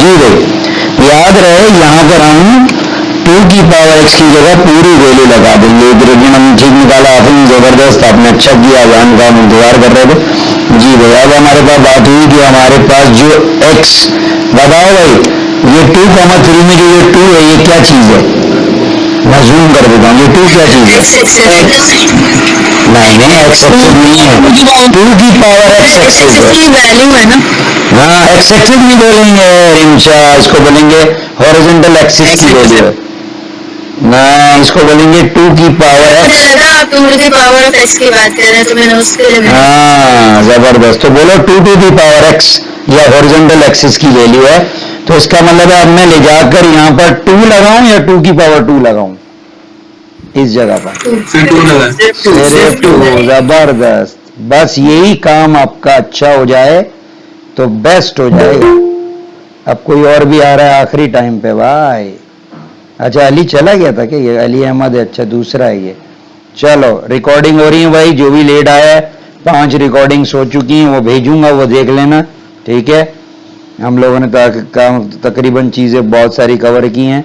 जी भाई याद रहे यहाँ पर हम 2 की पावर x की जगह पूरी वैल्यू लगा देंगे। ग्रेडियंट हम ठीक निकाला आपने, जबरदस्त, आपने अच्छा किया, जान का हम इंतजार कर रहे थे। जी भाई अब हमारे पास बात हुई कि हमारे पास जो x, बताओ भाई ये 2,3 में जो ये 2 है ये क्या चीज है? मैं जूम कर देता हूँ, ये 2 क्या चीज है? नहीं एक्स एक्सिस नहीं है, 2 की पावर x एक्सिस है, वैल्यू है ना। हाँ एक्स एक्सिस नहीं बोलेंगे रिंचा, इसको बोलेंगे हॉरिजॉन्टल एक्सिस की वैल्यू है ना, इसको बोलेंगे 2 की पावर x। आप 2 की पावर ऑफ x की बात कर रहे हैं तो मैंने उसके लिए हाँ जबरदस्त, तो बोलो 2 टू दी पावर x या हॉरिजॉन्टल एक्सिस की वैल्यू है, तो इसका मतलब है अब मैं ले जाकर यहाँ पर 2 लगाऊं या 2 की पावर 2 लगाऊं इस जगह पर? सिर्फ 2, जबरदस्त, बस यही काम आपका अच्छा हो जाए तो बेस्ट हो जाएगा। अब कोई और भी आ रहा है आखिरी टाइम पे भाई? अच्छा अली चला गया था क्या? ये अली अहमद है, अच्छा दूसरा है ये। चलो रिकॉर्डिंग हो रही है भाई, जो भी लेट आया है 5 रिकॉर्डिंग्स हो चुकी हैं, वो भेजूंगा, वो देख लेना, ठीक है। हम लोगों ने तकरीबन चीज़ें बहुत सारी कवर की हैं,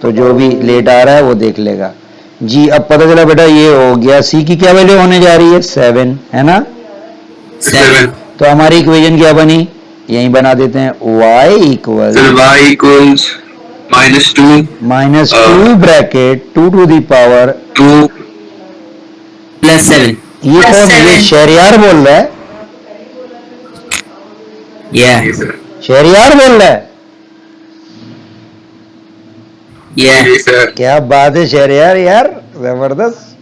तो जो भी लेट आ रहा है वो देख लेगा। जी अब पता चला बेटा ये हो गया, सी की क्या वैल्यू होने जा रही है? 7 है ना? 7। तो हमारी इक्वेशन क्या बनी? यही बना देते हैं, y equal -2 bracket 2 to the power 2 + 7। ये कौन, ये शहरियार बोल रहा है? शहरियार बोल रहा है? क्या बात है शहरियार, यार जबरदस्त,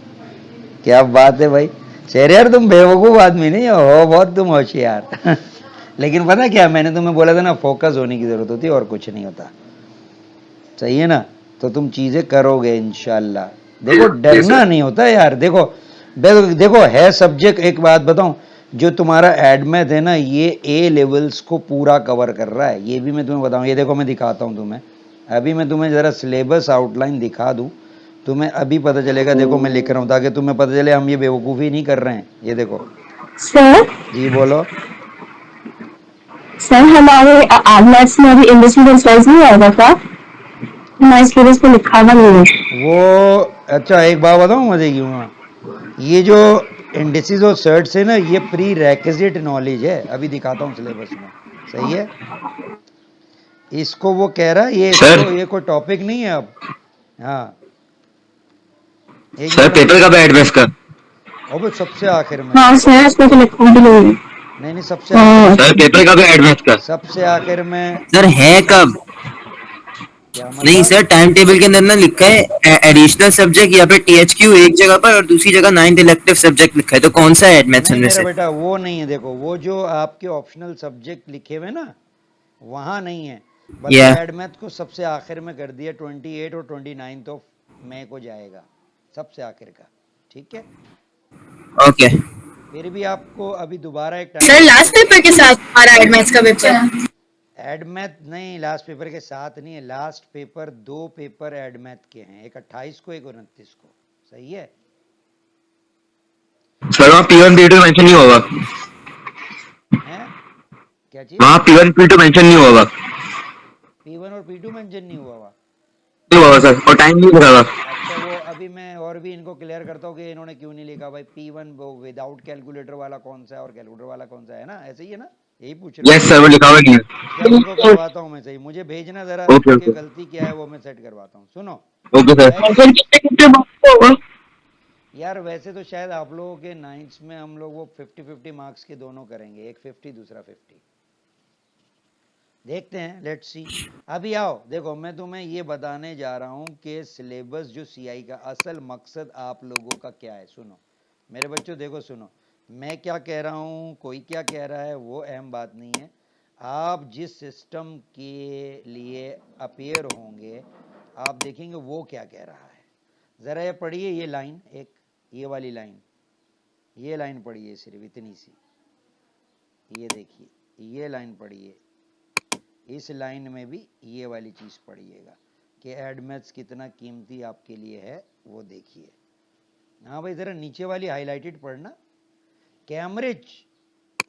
क्या बात है भाई शहरियार, तुम बेवकूफ आदमी नहीं हो, बहुत तुम होशियार लेकिन पता क्या, मैंने तुम्हें बोला था ना फोकस होने की जरूरत होती है और कुछ नहीं होता, सही है ना? तो तुम चीजें करोगे इंशाल्लाह। देखो डरना नहीं होता यार, देखो देखो है सब्जेक्ट, एक बात बताऊं, जो तुम्हारा एडमेथ है ना ये ए लेवल्स को पूरा कवर कर रहा है, ये भी मैं तुम्हें बताऊं। ये देखो मैं दिखाता हूं तुम्हें, अभी मैं तुम्हें जरा सिलेबस आउटलाइन दिखा दूं, तुम्हें अभी पता चलेगा। देखो मैं लिख रहा हूं ताकि तुम्हें पता चले हम ये बेवकूफ़ी नहीं कर रहे हैं। ये देखो सर। जी बोलो। सर हमारे एडमेट्स में अभी इंग्लिश मीडियम साइज नहीं आएगा क्या? हमारे सिलेबस पे लिखा हुआ नहीं है वो अच्छा एक बात बताऊं मजे की, वहाँ ये जो इंडिसेस और सर्ट्स है ना ये प्री रेक्विजिट नॉलेज है, अभी दिखाता हूँ सिलेबस में, सही है। इसको वो कह रहा है ये सर इसको, ये कोई टॉपिक नहीं है अब। हाँ एक सर मिनट पेपर कब है एडमेस का? अब सबसे आखिर में, हाँ सर इसमें तो लिखा भी नहीं है। नहीं नहीं सबसे आखिर हाँ में, सर पेपर कब है एडमेस का? सबसे आखिर में। सर है कब? क्या नहीं मतलब? सर टाइम टेबल के अंदर ना लिखा है एडिशनल सब्जेक्ट या फिर टीएचक्यू एक जगह पर और दूसरी जगह 9th इलेक्टिव सब्जेक्ट लिखा है, तो कौन सा है एडमेथ्स नहीं उनमें मेरा से? बेटा वो नहीं है, देखो वो जो आपके ऑप्शनल सब्जेक्ट लिखे हुए ना वहाँ नहीं है, बल्कि या एडमेथ को सबसे आखिर में कर दिया, 28 और 29 ऑफ मई को जाएगा सबसे आखिर का, ठीक है। ओके फिर भी आपको अभी दोबारा एक सर टाइम, लास्ट पेपर के साथ हमारा एडमेथ्स का पेपर। एडमेथ नहीं लास्ट पेपर के साथ नहीं है, लास्ट पेपर 2 पेपर एडमेथ के हैं, एक 28 को एक 29 को, सही है। सर वहाँ P1 P2 मेंशन नहीं होगा? हैं क्या चीज? वहाँ P1 P2 मेंशन नहीं होगा? P1 और P2 मेंशन नहीं हुआ हुआ? नहीं होगा सर, और टाइम नहीं लगा। अच्छा वो अभी मैं और भी इनको क्लियर करता हूँ कि इन्होंने क्यों नहीं लिखा भाई। P1 वो विदाउट कैलकुलेटर वाला कौन सा है और कैलकुलेटर वाला कौन सा है ना, ऐसे ही है ना, यही पूछ रहे हो यस ना? सर वो लिखा हुआ नहीं चलो इनको है। करवाता हूँ मैं सही, मुझे भेजना जरा ओके कि ओके गलती क्या है, वो मैं सेट करवाता हूँ। सुनो ओके वैसे, सर। यार वैसे तो शायद आप लोगों के नाइन्थ्स में हम लोग वो 50-50 मार्क्स के दोनों करेंगे, एक 50 दूसरा 50, देखते हैं, लेट्स सी। अभी आओ देखो मैं तुम्हें ये बताने जा रहा हूँ कि सिलेबस जो सीआई का असल मकसद आप लोगों का क्या है। सुनो मेरे बच्चों, देखो सुनो, मैं क्या कह रहा हूँ कोई क्या कह रहा है वो अहम बात नहीं है, आप जिस सिस्टम के लिए अपेयर होंगे आप देखेंगे वो क्या कह रहा है। ज़रा ये पढ़िए ये लाइन, एक ये वाली लाइन, ये लाइन पढ़िए सिर्फ इतनी सी, ये देखिए ये लाइन पढ़िए, इस लाइन में भी ये वाली चीज़ पढ़िएगा कि एडमेथ्स कितना कीमती आपके लिए है, वो देखिए। हाँ भाई ज़रा नीचे वाली हाईलाइटेड पढ़ना, कैम्ब्रिज,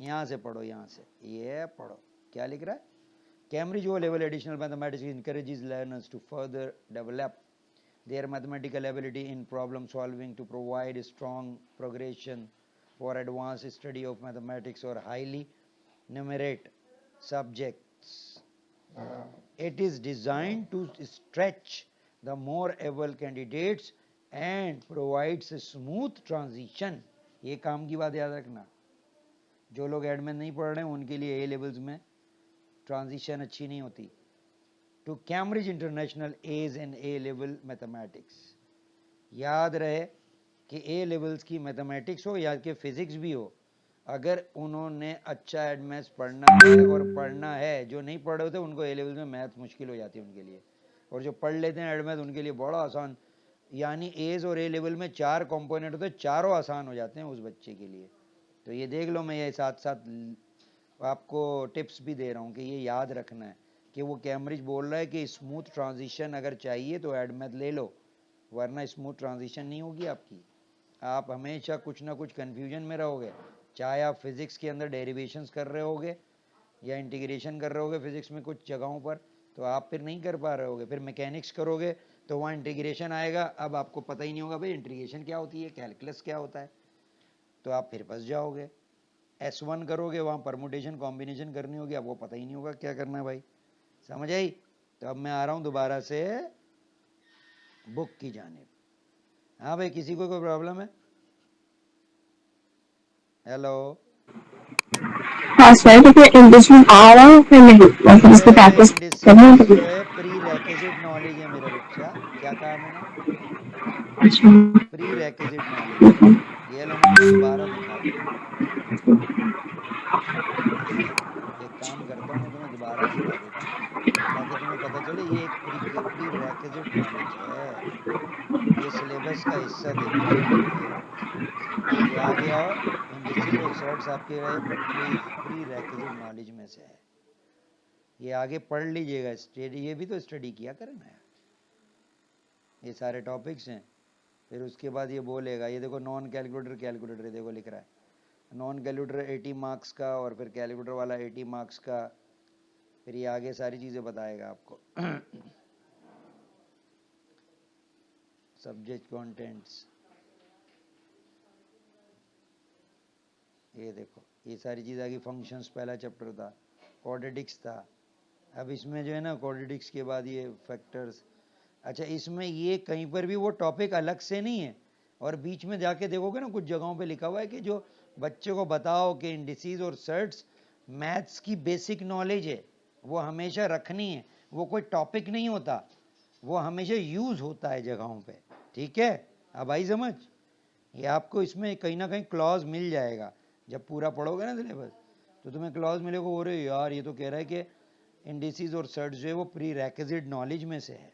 यहाँ से पढ़ो, यहाँ से ये पढ़ो क्या लिख रहा है, Cambridge O level additional mathematics encourages learners to further develop their mathematical ability in problem solving to provide a strong progression for advanced study of mathematics or highly numerate subjects. It is designed to stretch the more able candidates and provides a smooth transition. ये काम की बात याद रखना, जो लोग add में नहीं पढ़ रहे हैं उनके लिए ए लेवल्स में ट्रांजिशन अच्छी नहीं होती. To Cambridge International AS and A level mathematics. याद रहे कि ए लेवल्स की मैथमेटिक्स हो या कि फिजिक्स भी हो, अगर उन्होंने अच्छा एडमेथ्स पढ़ना है और पढ़ना है, जो नहीं पढ़े होते उनको ए लेवल्स में मैथ मुश्किल हो जाती है उनके लिए, और जो पढ़ लेते हैं एडमेथ उनके लिए बड़ा आसान. यानी एज और ए लेवल में 4 कंपोनेंट होते हैं, चारों आसान हो जाते हैं उस बच्चे के लिए. तो ये देख लो, मैं ये साथ साथ आपको टिप्स भी दे रहा हूँ कि ये याद रखना है कि वो कैम्ब्रिज बोल रहा है कि स्मूथ ट्रांजिशन अगर चाहिए तो एडमेथ ले लो, वरना स्मूथ ट्रांजिशन नहीं होगी आपकी. आप हमेशा कुछ ना कुछ कन्फ्यूजन में रहोगे, चाहे आप फिजिक्स के अंदर डेरिवेशंस कर रहे होगे या इंटीग्रेशन कर रहे होगे फिजिक्स में कुछ जगहों पर, तो आप फिर नहीं कर पा रहे होगे. फिर मैकेनिक्स करोगे तो वहाँ इंटीग्रेशन आएगा, अब आपको पता ही नहीं होगा भाई इंटीग्रेशन क्या होती है, कैलकुलस क्या होता है, तो आप फिर फंस जाओगे. S1 करोगे, वहाँ परमुटेशन कॉम्बिनेशन करनी होगी, आपको पता ही नहीं होगा क्या करना है भाई. समझ आई? तो अब मैं आ रहा हूँ दोबारा से बुक की जानिब. हाँ भाई, किसी को कोई प्रॉब्लम है? हेलो. हाँ सर, तो फिर इंग्लिश में आ रहा हूँ फिर नहीं, और फिर इसको प्रैक्टिस करना इंडिसेस है. जो है प्री रैकेजिट नॉलेज है मेरा बच्चा. क्या कहा मैंने? अच्छा, प्री रैकेजिट नॉलेज है. ये लो, मैं दोबारा दिखा देता हूँ. एक काम करता हूँ, मैं तुम्हें दोबारा दिखा देता हूँ ताकि तुम्हें पता चले ये एक प्री रैकेजिट नॉलेज है. ये सिलेबस का हिस्सा देखो, ये लो, ये आगे आओ. इंडिसेस और सर्ट्स आपके प्री रैकेजिट नॉलेज में से है. ये आगे पढ़ लीजिएगा, स्टडी ये भी तो स्टडी किया करें ना यार. ये सारे टॉपिक्स हैं. फिर उसके बाद ये बोलेगा, ये देखो नॉन कैलकुलेटर कैलकुलेटर, ये देखो लिख रहा है नॉन कैलकुलेटर 80 मार्क्स का, और फिर कैलकुलेटर वाला 80 मार्क्स का. फिर ये आगे सारी चीज़ें बताएगा आपको. सब्जेक्ट कंटेंट्स, ये देखो ये सारी चीज़ आ गई. फंक्शंस पहला चैप्टर था, क्वाड्रेटिक्स था. अब इसमें जो है ना क्वाड्रेटिक्स के बाद ये फैक्टर्स. अच्छा, इसमें ये कहीं पर भी वो टॉपिक अलग से नहीं है, और बीच में जाके देखोगे ना कुछ जगहों पे लिखा हुआ है कि जो बच्चे को बताओ कि इंडिसेस और सर्ट्स मैथ्स की बेसिक नॉलेज है, वो हमेशा रखनी है. वो कोई टॉपिक नहीं होता, वो हमेशा यूज होता है जगहों पे. ठीक है, अब आई समझ? ये आपको इसमें कहीं ना कहीं क्लॉज मिल जाएगा जब पूरा पढ़ोगे ना सिलेबस, तो तुम्हें क्लॉज मिलेगा. हो रहे यार, ये तो कह रहा है कि इंडिसेस और सर्ट्स जो है वो प्री रैकेजिट नॉलेज में से है.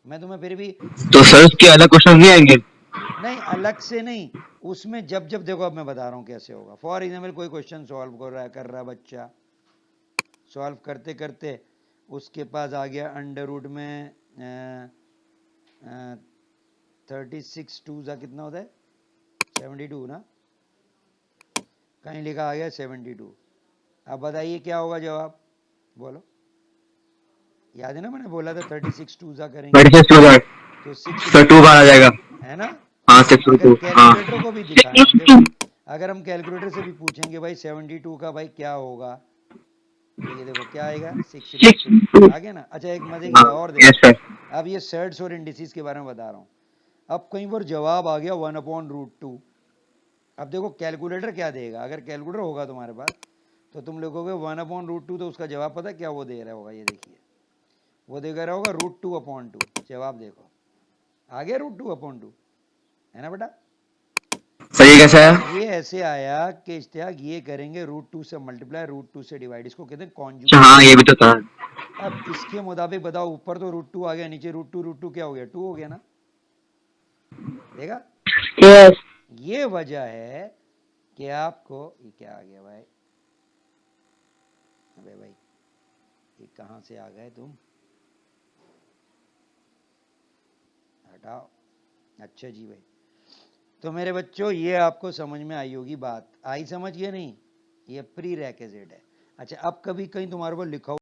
मैं तुम्हें फिर भी तो सर उसके अलग क्वेश्चन नहीं आएंगे? नहीं, अलग से नहीं, उसमें जब जब देखो, अब मैं बता रहा हूँ कैसे होगा. फॉर एग्जाम्पल कोई क्वेश्चन सॉल्व कर रहा है बच्चा, सॉल्व करते करते उसके पास आ गया अंडर रूट में 36 टू सा कितना होता है 72 ना, कहीं लिखा आ गया 72. अब बताइए क्या होगा जवाब, बोलो. याद है ना, मैंने बोला था 36 टू सा करेंगे तो 6 सर 2 बार आ जाएगा. है ना. हाँ 6 अगर 2. हाँ कैलकुलेटर को भी दिखाएं, देखो अगर हम कैलकुलेटर से भी पूछेंगे भाई 72 का भाई क्या होगा, तो ये देखो क्या आएगा 6 आ गया ना. अच्छा, एक मजे की बात और यस देखो. सर. अब ये सर्ट्स और इंडिसेस के बारे में बता रहा हूँ. अब कहीं पर जवाब आ गया 1/√2. अब देखो कैलकुलेटर क्या देगा, अगर कैलकुलेटर होगा तुम्हारे पास तो तुम लिखोगे 1/√2, तो उसका जवाब पता क्या वो दे रहा होगा, ये देखिए वो दे रहा होगा √2/2. जवाब देखो आ गया √2/2, है ना बेटा. सही कैसा है? ये ऐसे आया कि इश्तियाक ये करेंगे √2 से मल्टीप्लाई, √2 से डिवाइड, इसको कहते हैं अच्छा कॉन्जुगेट. हाँ ये भी तो था. अब इसके मुताबिक बताओ, ऊपर तो √2 आ गया, नीचे √2 क्या हो गया, 2 हो गया ना. देखा, यस. ये वजह है कि आपको ये क्या आ गया भाई. अबे भाई, ये कहाँ से आ गए तुम, हटाओ. अच्छा जी भाई, तो मेरे बच्चों ये आपको समझ में आई होगी बात. आई समझ? ये नहीं, ये प्री रैकेजिट है. अच्छा, अब कभी कहीं तुम्हारे पर लिखा